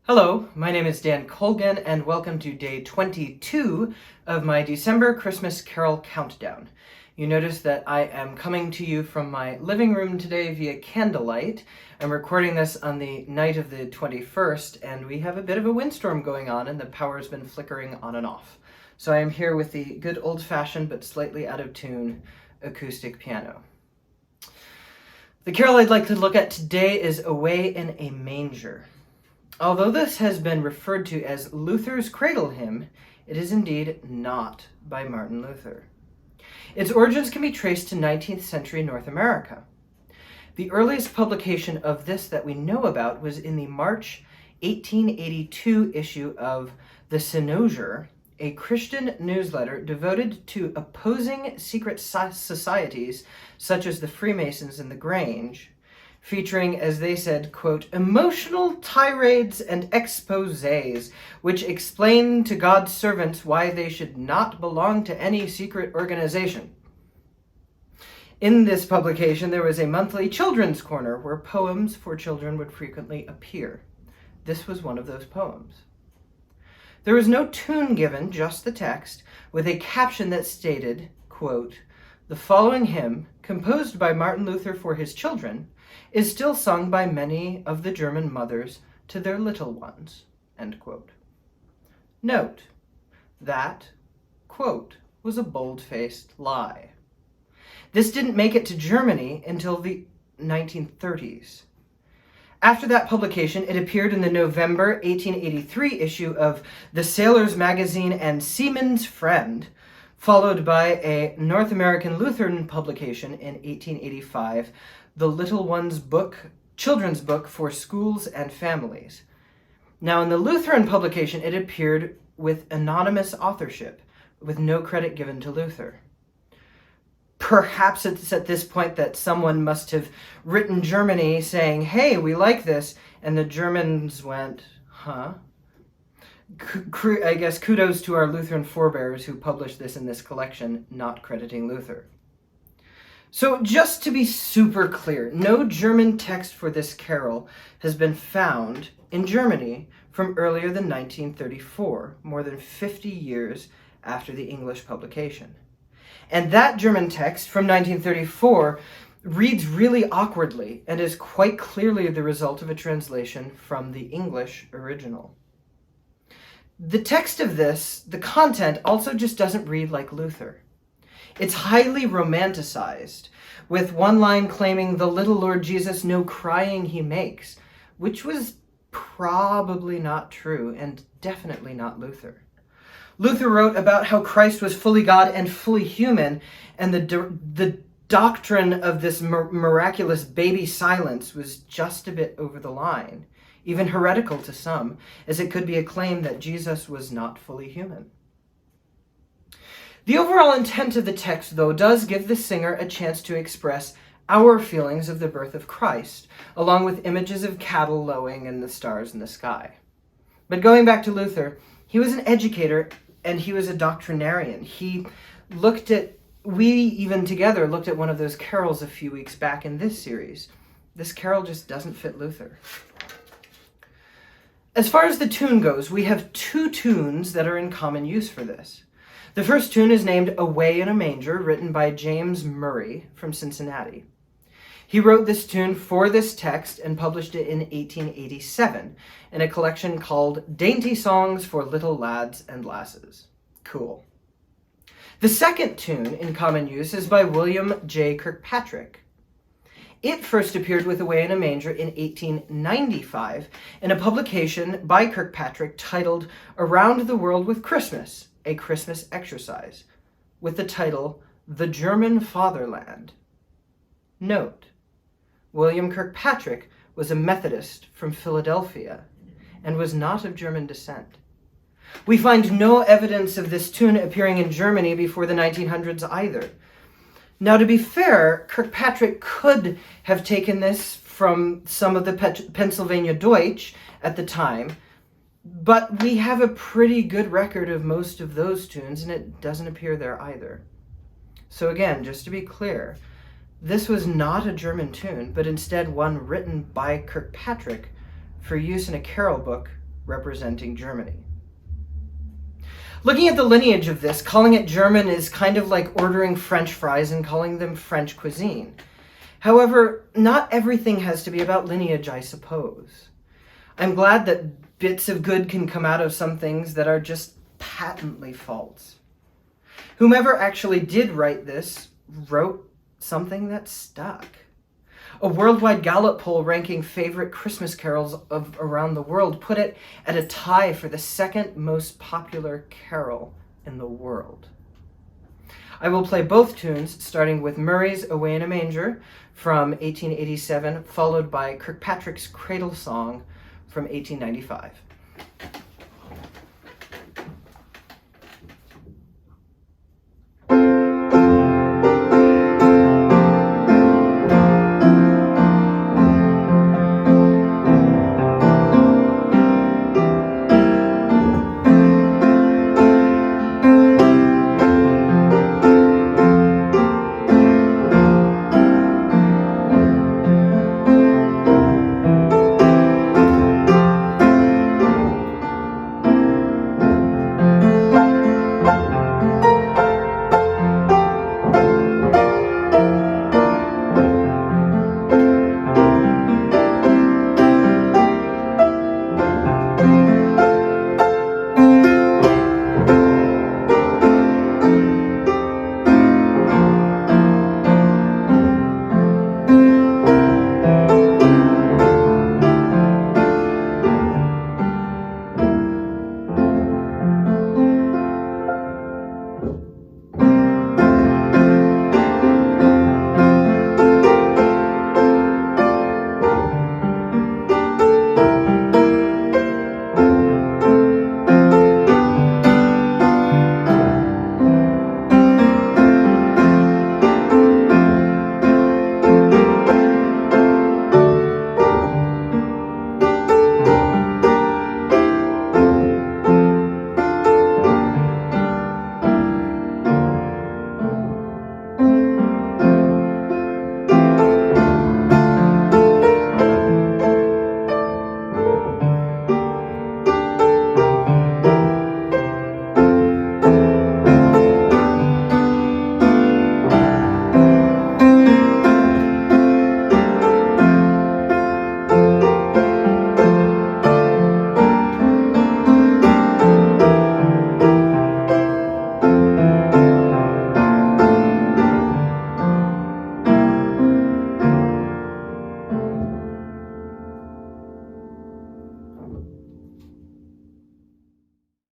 Hello, my name is Dan Colgan, and welcome to day 22 of my December Christmas Carol Countdown. You notice that I am coming to you from my living room today via candlelight. I'm recording this on the night of the 21st, and we have a bit of a windstorm going on, and the power's been flickering on and off. So I am here with the good old-fashioned but slightly out-of-tune acoustic piano. The carol I'd like to look at today is Away in a Manger. Although this has been referred to as Luther's cradle hymn, it is indeed not by Martin Luther. Its origins can be traced to 19th century North America. The earliest publication of this that we know about was in the March 1882 issue of the Manger, a Christian newsletter devoted to opposing secret societies such as the Freemasons and the Grange, featuring, as they said, quote, emotional tirades and exposés, which explain to God's servants why they should not belong to any secret organization. In this publication, there was a monthly children's corner where poems for children would frequently appear. This was one of those poems. There was no tune given, just the text, with a caption that stated, quote, the following hymn, composed by Martin Luther for his children, is still sung by many of the German mothers to their little ones, end quote. Note that, quote, was a bold-faced lie. This didn't make it to Germany until the 1930s. After that publication, it appeared in the November 1883 issue of The Sailor's Magazine and Seaman's Friend, followed by a North American Lutheran publication in 1885, The Little One's Book, Children's Book for Schools and Families. Now, in the Lutheran publication, it appeared with anonymous authorship, with no credit given to Luther. Perhaps it's at this point that someone must have written Germany saying, hey, we like this, and the Germans went, huh? I guess kudos to our Lutheran forebears who published this in this collection, not crediting Luther. So just to be super clear, no German text for this carol has been found in Germany from earlier than 1934, more than 50 years after the English publication. And that German text from 1934 reads really awkwardly and is quite clearly the result of a translation from the English original. The text of this, the content, also just doesn't read like Luther. It's highly romanticized, with one line claiming the little Lord Jesus no crying he makes, which was probably not true and definitely not Luther. Luther wrote about how Christ was fully God and fully human, and the doctrine of this miraculous baby silence was just a bit over the line, even heretical to some, as it could be a claim that Jesus was not fully human. The overall intent of the text, though, does give the singer a chance to express our feelings of the birth of Christ, along with images of cattle lowing and the stars in the sky. But going back to Luther, he was an educator and he was a doctrinarian. We even together looked at one of those carols a few weeks back in this series. This carol just doesn't fit Luther. As far as the tune goes, we have two tunes that are in common use for this. The first tune is named Away in a Manger, written by James Murray from Cincinnati. He wrote this tune for this text and published it in 1887 in a collection called Dainty Songs for Little Lads and Lasses. Cool. The second tune in common use is by William J. Kirkpatrick. It first appeared with Away in a Manger in 1895 in a publication by Kirkpatrick titled Around the World with Christmas, a Christmas Exercise, with the title The German Fatherland. Note, William Kirkpatrick was a Methodist from Philadelphia and was not of German descent. We find no evidence of this tune appearing in Germany before the 1900s either. Now, to be fair, Kirkpatrick could have taken this from some of the Pennsylvania Deutsch at the time, but we have a pretty good record of most of those tunes, and it doesn't appear there either. So again, just to be clear, this was not a German tune, but instead one written by Kirkpatrick for use in a carol book representing Germany. Looking at the lineage of this, calling it German is kind of like ordering French fries and calling them French cuisine. However, not everything has to be about lineage, I suppose. I'm glad that bits of good can come out of some things that are just patently false. Whomever actually did write this wrote something that stuck. A worldwide Gallup poll ranking favorite Christmas carols of around the world put it at a tie for the second most popular carol in the world. I will play both tunes, starting with Murray's Away in a Manger from 1887, followed by Kirkpatrick's Cradle Song from 1895.